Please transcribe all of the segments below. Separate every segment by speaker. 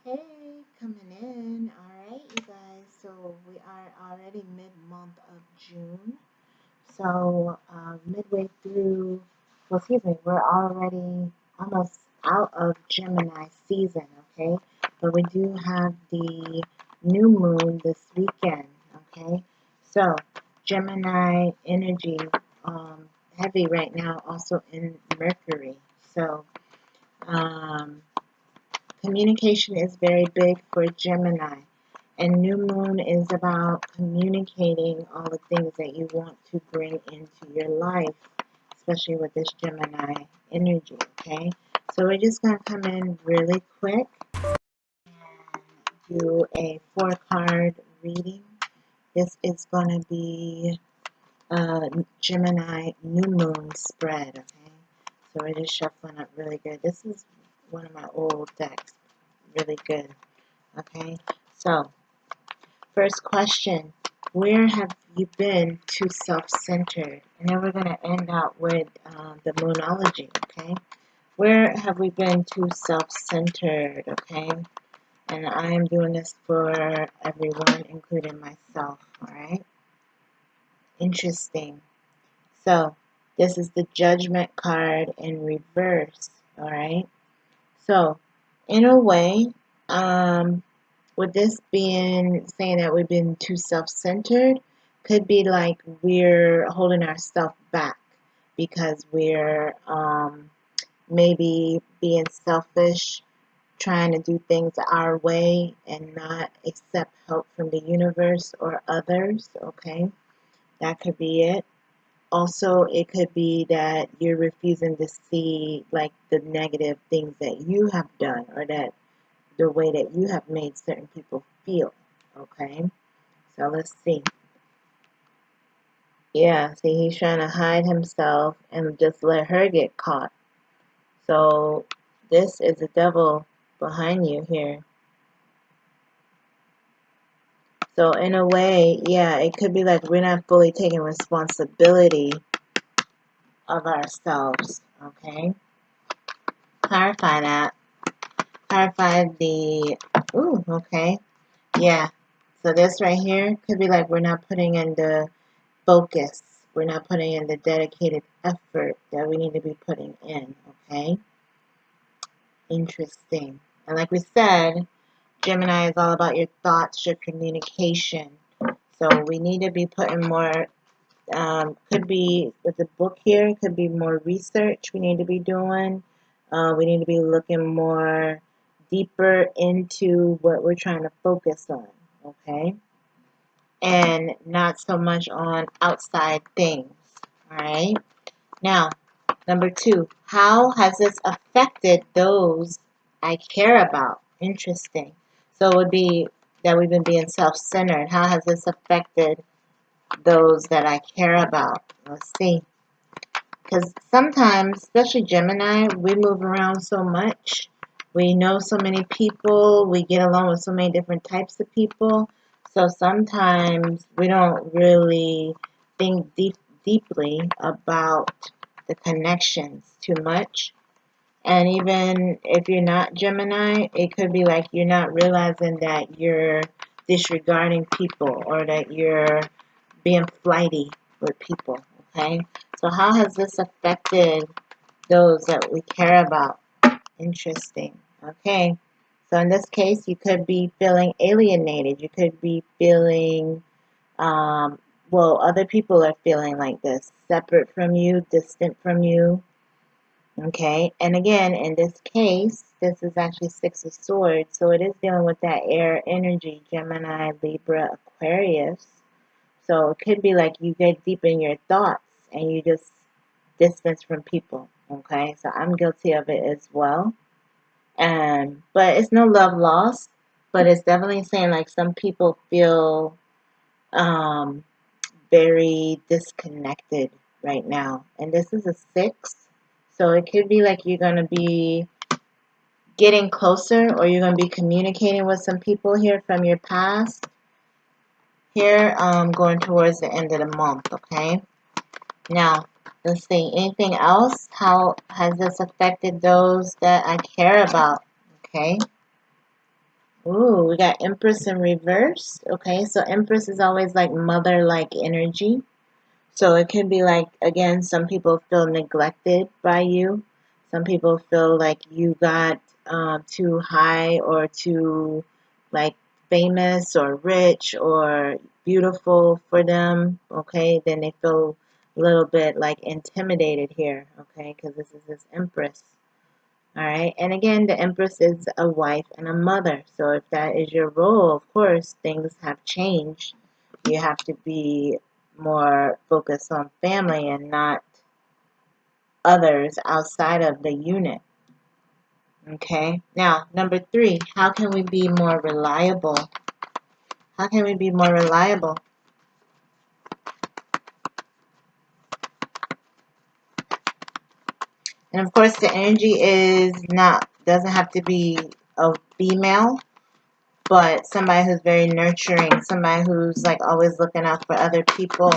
Speaker 1: Hey, coming in. All right, you guys. So we are already mid-month of June. So midway through, well, excuse me, we're already almost out of Gemini season, okay? But we do have the new moon this weekend, okay? So Gemini energy heavy right now, also in Mercury. So um, communication is very big for Gemini. And new moon is about communicating all the things that you want to bring into your life, especially with this Gemini energy, okay? So we're just going to come in really quick and do a 4-card reading. This is going to be a Gemini new moon spread, okay? So we're just shuffling up really good. This is one of my old decks, really good, okay? So first question, where have you been too self-centered? And then we're going to end out with the Moonology, okay? Where have we been too self-centered, okay? And I am doing this for everyone, including myself, all right? Interesting. So, this is the Judgment card in reverse, all right? So, in a way, with this being saying that we've been too self-centered, could be like we're holding ourselves back because we're maybe being selfish, trying to do things our way and not accept help from the universe or others, okay? That could be it. Also, it could be that you're refusing to see like the negative things that you have done or that the way that you have made certain people feel. Okay, so let's see. Yeah, see, he's trying to hide himself and just let her get caught. So this is the devil behind you here. So in a way, yeah, it could be like we're not fully taking responsibility of ourselves. Okay, clarify that. Clarify the. Ooh, okay, yeah. So this right here could be like we're not putting in the focus. We're not putting in the dedicated effort that we need to be putting in, okay? Interesting. And like we said, Gemini is all about your thoughts, your communication. So we need to be putting more, could be with the book here, could be more research we need to be doing. We need to be looking more deeper into what we're trying to focus on, okay? And not so much on outside things, all right? Now, number 2, how has this affected those I care about? Interesting. So it would be that we've been being self-centered. How has this affected those that I care about? Let's see. Because sometimes, especially Gemini, we move around so much. We know so many people. We get along with so many different types of people. So sometimes we don't really think deeply about the connections too much. And even if you're not Gemini, it could be like you're not realizing that you're disregarding people or that you're being flighty with people, okay? So how has this affected those that we care about? Interesting, okay? So in this case, you could be feeling alienated. You could be feeling, well, other people are feeling like this, separate from you, distant from you, okay? And again, in this case, this is actually 6 of Swords, so it is dealing with that air energy, Gemini, Libra, Aquarius. So it could be like you get deep in your thoughts and you just distance from people. Okay, so I'm guilty of it as well. But it's no love lost. But it's definitely saying like some people feel um, very disconnected right now. And this is a 6. So it could be like you're going to be getting closer or you're going to be communicating with some people here from your past. Here, going towards the end of the month, okay? Now, let's see, anything else? How has this affected those that I care about? Okay. Ooh, we got Empress in reverse. Okay, so Empress is always like mother-like energy. So it can be like, again, some people feel neglected by you. Some people feel like you got too high or too like famous or rich or beautiful for them. Okay, then they feel a little bit like intimidated here. Okay, because this is this Empress. All right, and again, the Empress is a wife and a mother. So if that is your role, of course, things have changed. You have to be more focused on family and not others outside of the unit. Okay, now number 3, how can we be more reliable? How can we be more reliable? And of course, the energy is not, doesn't have to be a female, but somebody who's very nurturing, somebody who's like always looking out for other people,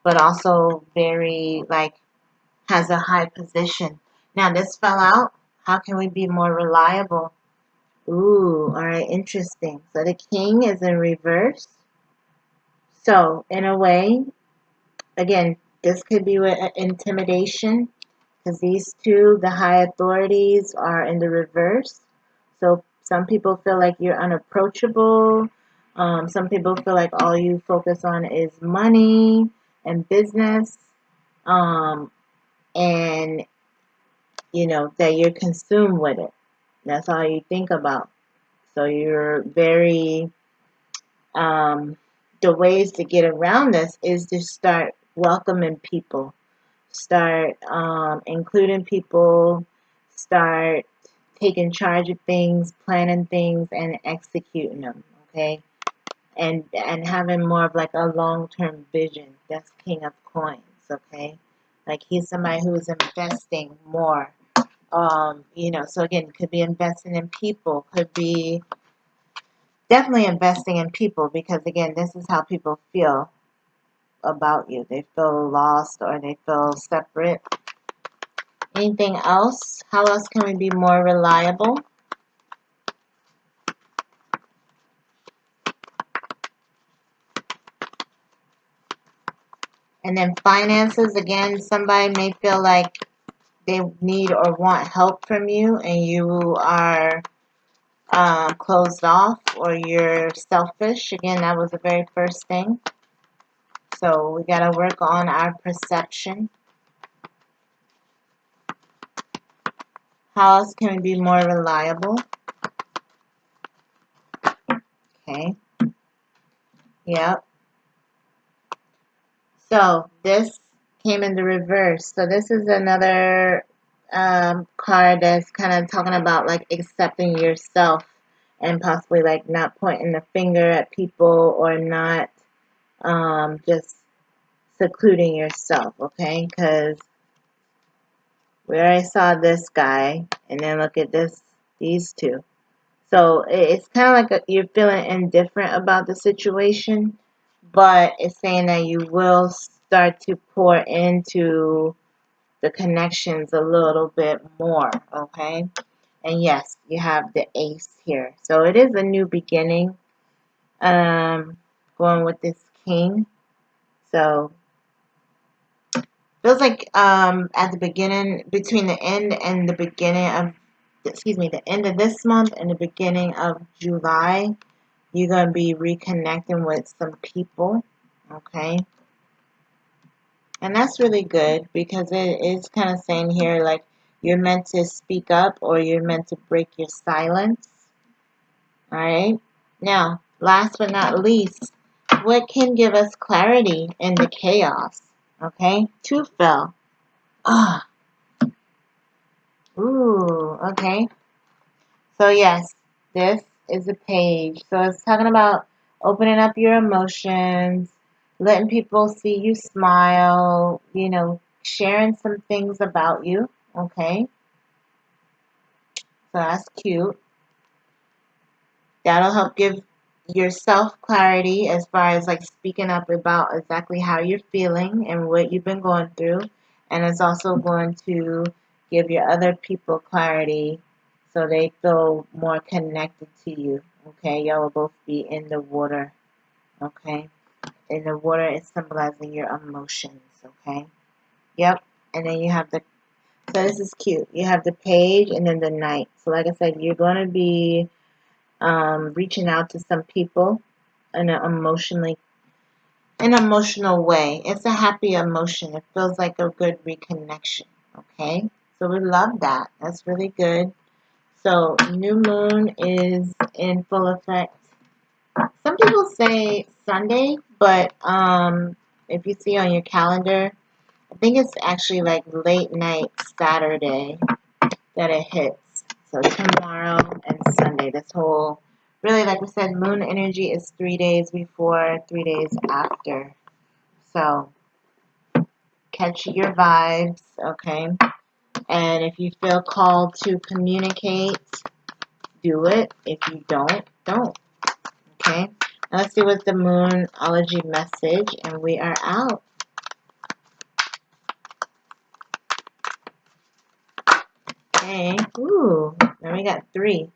Speaker 1: but also very like has a high position. Now this fell out. How can we be more reliable? Ooh, all right, interesting. So the king is in reverse. So in a way, again, this could be with intimidation because these two, the high authorities, are in the reverse. So some people feel like you're unapproachable. Some people feel like all you focus on is money and business, um, and you know that you're consumed with it. That's all you think about. So you're very the ways to get around this is to start welcoming people, start including people, start taking charge of things, planning things, and executing them. Okay, and having more of like a long-term vision. That's King of Coins. Okay, like he's somebody who's investing more. You know, so again, could be investing in people, could be definitely investing in people because again, this is how people feel about you. They feel lost or they feel separate. Anything else? How else can we be more reliable? And then finances, again, somebody may feel like they need or want help from you and you are closed off or you're selfish. Again, that was the very first thing. So we got to work on our perception. How else can we be more reliable? Okay. Yep. So this came in the reverse. So this is another card that's kind of talking about like accepting yourself and possibly like not pointing the finger at people or not just secluding yourself, okay? Because we already saw this guy, and then look at these two. So it's kind of like you're feeling indifferent about the situation, but it's saying that you will start to pour into the connections a little bit more, okay? And yes, you have the ace here. So it is a new beginning, going with this king. So feels like at the beginning, between the end and the beginning of, excuse me, the end of this month and the beginning of July, you're going to be reconnecting with some people, okay? And that's really good because it is kind of saying here like you're meant to speak up or you're meant to break your silence, all right? Now, last but not least, what can give us clarity in the chaos, okay? Two fell. Ah, ooh, okay. So yes, this is a page. So it's talking about opening up your emotions, letting people see you smile, you know, sharing some things about you. Okay, so that's cute. That'll help give yourself clarity as far as like speaking up about exactly how you're feeling and what you've been going through. And it's also going to give your other people clarity so they feel more connected to you. Okay, y'all will both be in the water. Okay, in the water is symbolizing your emotions. Okay, yep. And then you have the, so this is cute. You have the page and then the knight. So like I said, you're going to be reaching out to some people in an emotional way. It's a happy emotion. It feels like a good reconnection. Okay, so we love that. That's really good. So new moon is in full effect. Some people say Sunday, but if you see on your calendar, I think it's actually like late night Saturday that it hits. So tomorrow and Sunday, this whole, really, like we said, moon energy is 3 days before, 3 days after. So catch your vibes, okay? And if you feel called to communicate, do it. If you don't. Okay? Now let's see what's the Moonology message, and we are out. Okay. Ooh, now we got 3.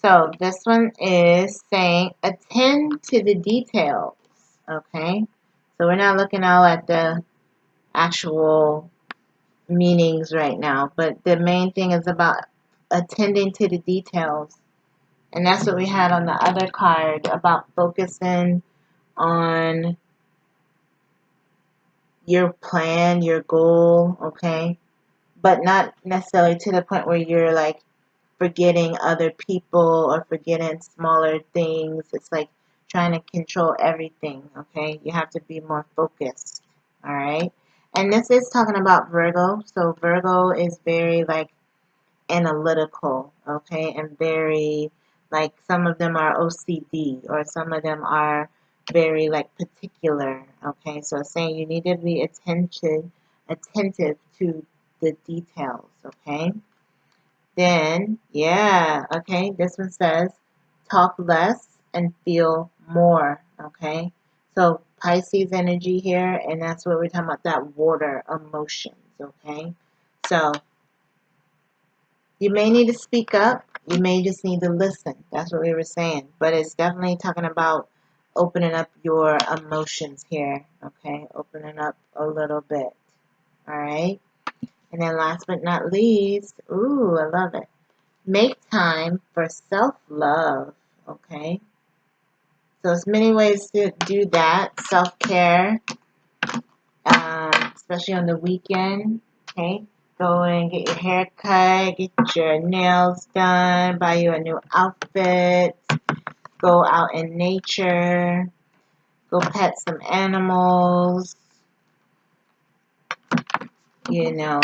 Speaker 1: So this one is saying attend to the details. Okay? So we're not looking all at the actual meanings right now, but the main thing is about attending to the details. And that's what we had on the other card about focusing on your plan, your goal, okay? But not necessarily to the point where you're like forgetting other people or forgetting smaller things. It's like trying to control everything, okay? You have to be more focused, all right? And this is talking about Virgo. So Virgo is very like analytical, okay? And very, like, some of them are OCD or some of them are very like particular, okay? So it's saying you need to be attentive to the details, okay? Then, yeah, okay, this one says talk less and feel more, okay? So Pisces energy here, and that's what we're talking about, that water emotions, okay? So you may need to speak up. You may just need to listen. That's what we were saying. But it's definitely talking about opening up your emotions here, okay? Opening up a little bit, all right? And then last but not least, ooh, I love it. Make time for self-love, okay? So there's many ways to do that. Self-care, especially on the weekend, okay? Go and get your hair cut, get your nails done, buy you a new outfit, go out in nature, go pet some animals, you know,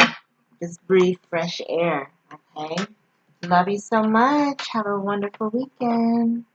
Speaker 1: just breathe fresh air, okay? Love you so much. Have a wonderful weekend.